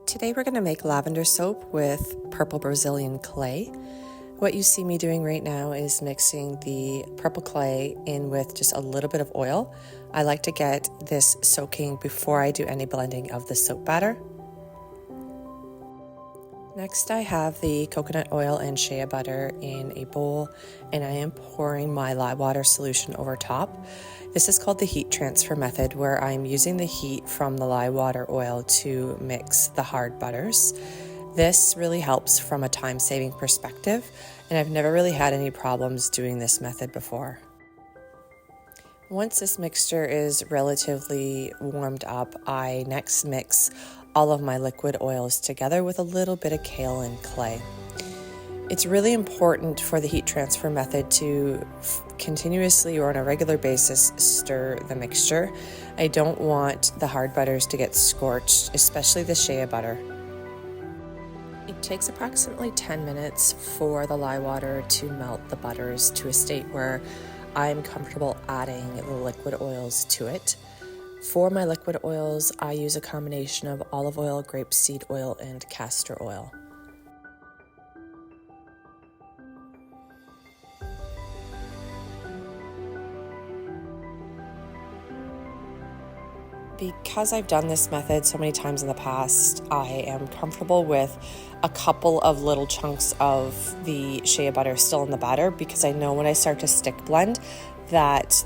Today we're going to make lavender soap with purple Brazilian clay. What you see me doing right now is mixing the purple clay in with just a little bit of oil. I like to get this soaking before I do any blending of the soap batter. Next I have the coconut oil and shea butter in a bowl, and I am pouring my lye water solution over top. This is called the heat transfer method, where I'm using the heat from the lye water oil to mix the hard butters. This really helps from a time-saving perspective, and I've never really had any problems doing this method before. Once this mixture is relatively warmed up, I next mix all of my liquid oils together with a little bit of kaolin clay. It's really important for the heat transfer method to continuously or on a regular basis stir the mixture. I don't want the hard butters to get scorched, especially the shea butter. It takes approximately 10 minutes for the lye water to melt the butters to a state where I'm comfortable adding the liquid oils to it. For my liquid oils, I use a combination of olive oil, grape seed oil, and castor oil. Because I've done this method so many times in the past, I am comfortable with a couple of little chunks of the shea butter still in the batter, because I know when I start to stick blend that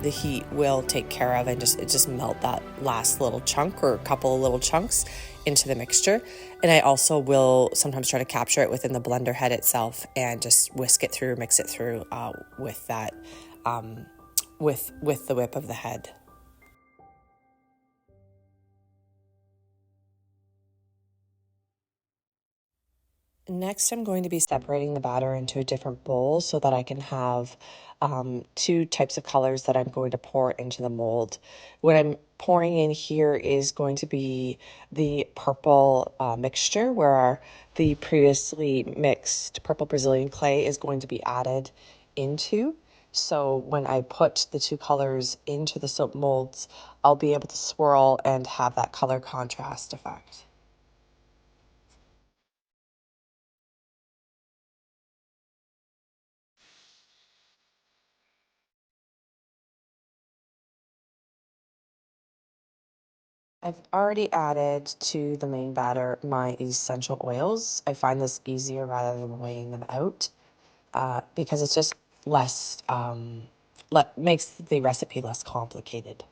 the heat will take care of and just melt that last little chunk or a couple of little chunks into the mixture. And I also will sometimes try to capture it within the blender head itself and just whisk it through, mix it through with that with the whip of the head. Next, I'm going to be separating the batter into a different bowl so that I can have two types of colors that I'm going to pour into the mold. What I'm pouring in here is going to be the purple mixture, where the previously mixed purple Brazilian clay is going to be added into. So when I put the two colors into the soap molds, I'll be able to swirl and have that color contrast effect. I've already added to the main batter my essential oils. I find this easier rather than weighing them out because it's just less, makes the recipe less complicated.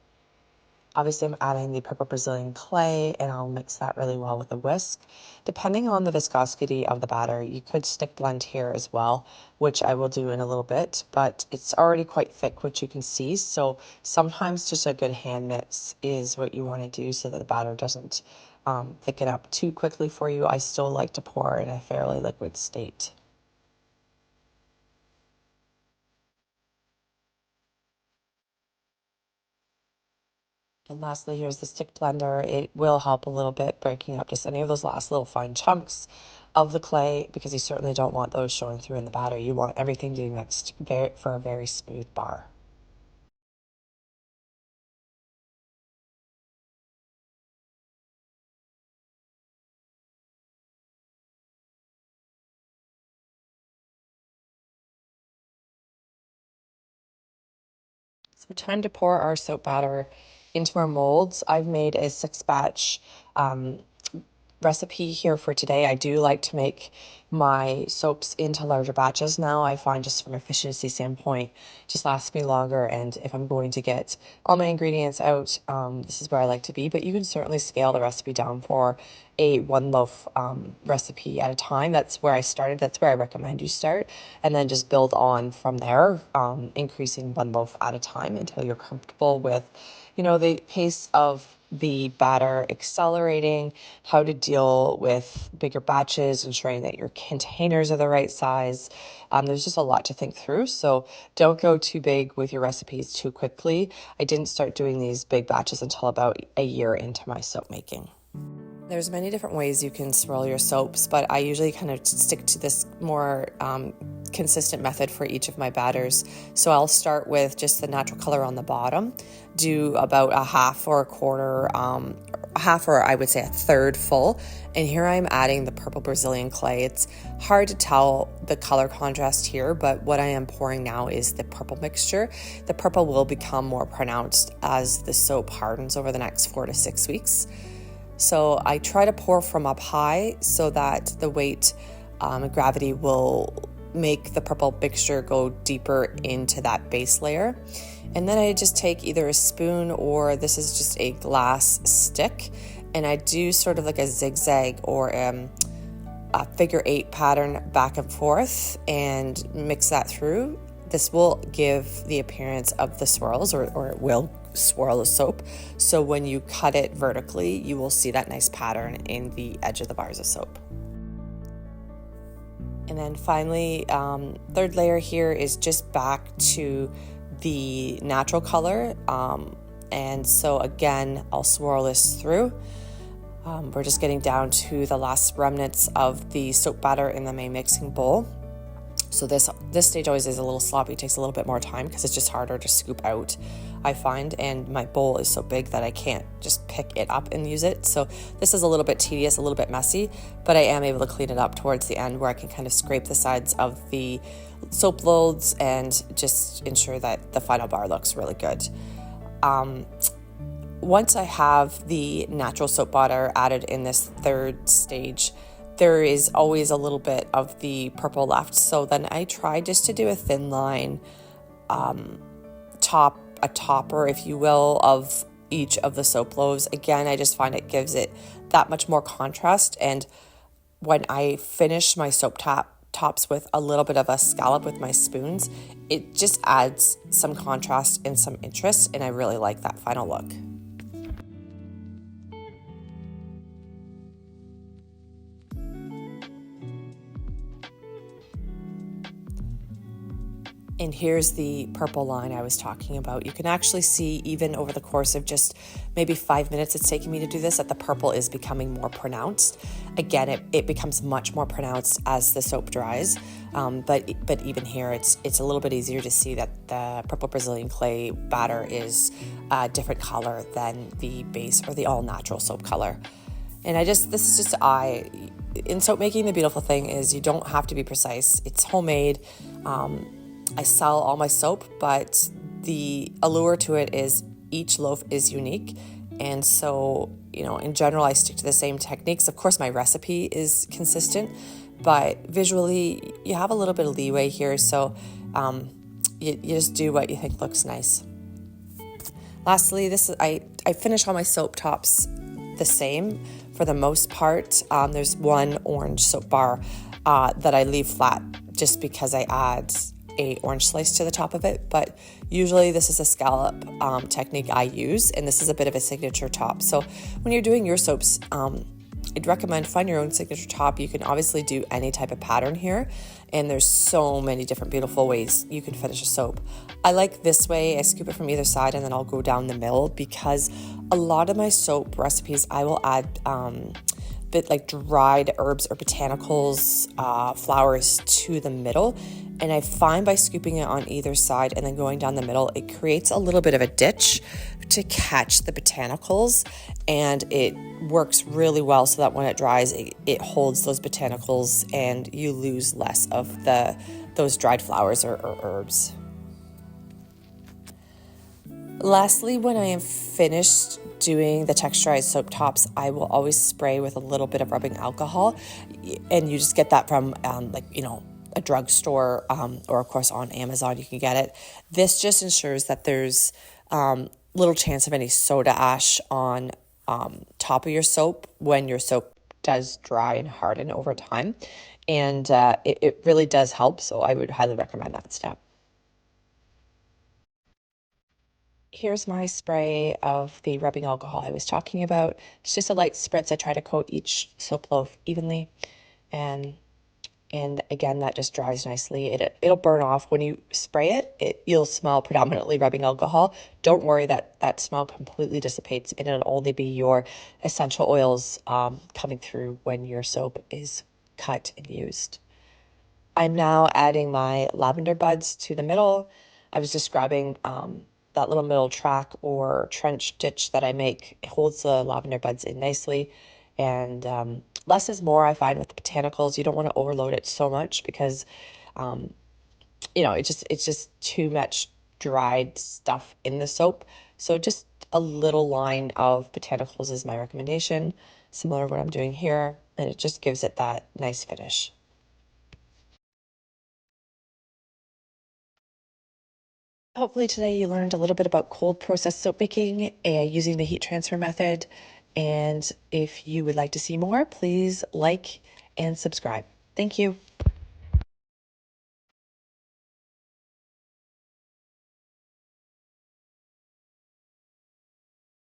Obviously, I'm adding the purple Brazilian clay, and I'll mix that really well with a whisk. Depending on the viscosity of the batter, you could stick blend here as well, which I will do in a little bit, but it's already quite thick, which you can see. So sometimes just a good hand mix is what you want to do so that the batter doesn't thicken up too quickly for you. I still like to pour in a fairly liquid state. And lastly, here's the stick blender. It will help a little bit breaking up just any of those last little fine chunks of the clay, because you certainly don't want those showing through in the batter. You want everything to be mixed for a very smooth bar. So time to pour our soap batter into our molds. I've made a 6-batch recipe here for today. I do like to make my soaps into larger batches now. I find just from an efficiency standpoint, it just lasts me longer. And if I'm going to get all my ingredients out, this is where I like to be. But you can certainly scale the recipe down for a 1 loaf recipe at a time. That's where I started. That's where I recommend you start. And then just build on from there, increasing 1 loaf at a time until you're comfortable with, the pace of the batter accelerating, how to deal with bigger batches, ensuring that your containers are the right size. There's just a lot to think through. So don't go too big with your recipes too quickly. I didn't start doing these big batches until about a year into my soap making. There's many different ways you can swirl your soaps, but I usually kind of stick to this more consistent method for each of my batters. So I'll start with just the natural color on the bottom, do about a half or a quarter half, or I would say a third full. And here I'm adding the purple Brazilian clay. It's hard to tell the color contrast here, but what I am pouring now is the purple mixture. The purple will become more pronounced as the soap hardens over the next 4 to 6 weeks. So I try to pour from up high so that the weight and gravity will make the purple mixture go deeper into that base layer. And then I just take either a spoon, or this is just a glass stick, and I do sort of like a zigzag or a figure 8 pattern back and forth and mix that through. This will give the appearance of the swirls, or it will swirl the soap. So when you cut it vertically, you will see that nice pattern in the edge of the bars of soap. And then finally, third layer here is just back to the natural color. And so again, I'll swirl this through. We're just getting down to the last remnants of the soap batter in the main mixing bowl. So this stage always is a little sloppy. It takes a little bit more time because it's just harder to scoop out, I find, and my bowl is so big that I can't just pick it up and use it. So this is a little bit tedious, a little bit messy, but I am able to clean it up towards the end, where I can kind of scrape the sides of the soap loads and just ensure that the final bar looks really good. Once I have the natural soap butter added in this third stage, there is always a little bit of the purple left. So then I try just to do a thin line, topper, if you will, of each of the soap loaves. Again, I just find it gives it that much more contrast. And when I finish my soap tops with a little bit of a scallop with my spoons, it just adds some contrast and some interest, and I really like that final look. And here's the purple line I was talking about. You can actually see, even over the course of just maybe 5 minutes it's taking me to do this, that the purple is becoming more pronounced. Again, it becomes much more pronounced as the soap dries. But even here, it's a little bit easier to see that the purple Brazilian clay batter is a different color than the base or the all natural soap color. And this is just in soap making, the beautiful thing is you don't have to be precise. It's homemade. I sell all my soap, but the allure to it is each loaf is unique. And so, in general, I stick to the same techniques. Of course, my recipe is consistent, but visually, you have a little bit of leeway here. So you just do what you think looks nice. Lastly, I finish all my soap tops the same for the most part. There's one orange soap bar that I leave flat just because I add a orange slice to the top of it, but usually this is a scallop technique I use, and this is a bit of a signature top. So when you're doing your soaps, I'd recommend find your own signature top. You can obviously do any type of pattern here, and there's so many different beautiful ways you can finish a soap. I like this way. I scoop it from either side and then I'll go down the middle, because a lot of my soap recipes I will add bit like dried herbs or botanicals, flowers to the middle. And I find by scooping it on either side and then going down the middle, it creates a little bit of a ditch to catch the botanicals, and it works really well so that when it dries, it holds those botanicals and you lose less of those dried flowers or herbs. Lastly, when I am finished doing the texturized soap tops, I will always spray with a little bit of rubbing alcohol, and you just get that from a drugstore, or of course on Amazon you can get it. This just ensures that there's little chance of any soda ash on top of your soap when your soap does dry and harden over time, and it really does help, so I would highly recommend that step. Here's my spray of the rubbing alcohol I was talking about. It's just a light spritz. I try to coat each soap loaf evenly, and again, that just dries nicely. It'll burn off when you spray it. You'll smell predominantly rubbing alcohol. Don't worry, that smell completely dissipates, and it'll only be your essential oils coming through when your soap is cut and used. I'm now adding my lavender buds to the middle. I was just grabbing that little middle track or trench ditch that I make, it holds the lavender buds in nicely. And less is more, I find, with the botanicals. You don't want to overload it so much because it's just too much dried stuff in the soap. So just a little line of botanicals is my recommendation, similar to what I'm doing here, and it just gives it that nice finish. Hopefully today you learned a little bit about cold process soap making using the heat transfer method. And if you would like to see more, please like and subscribe. Thank you.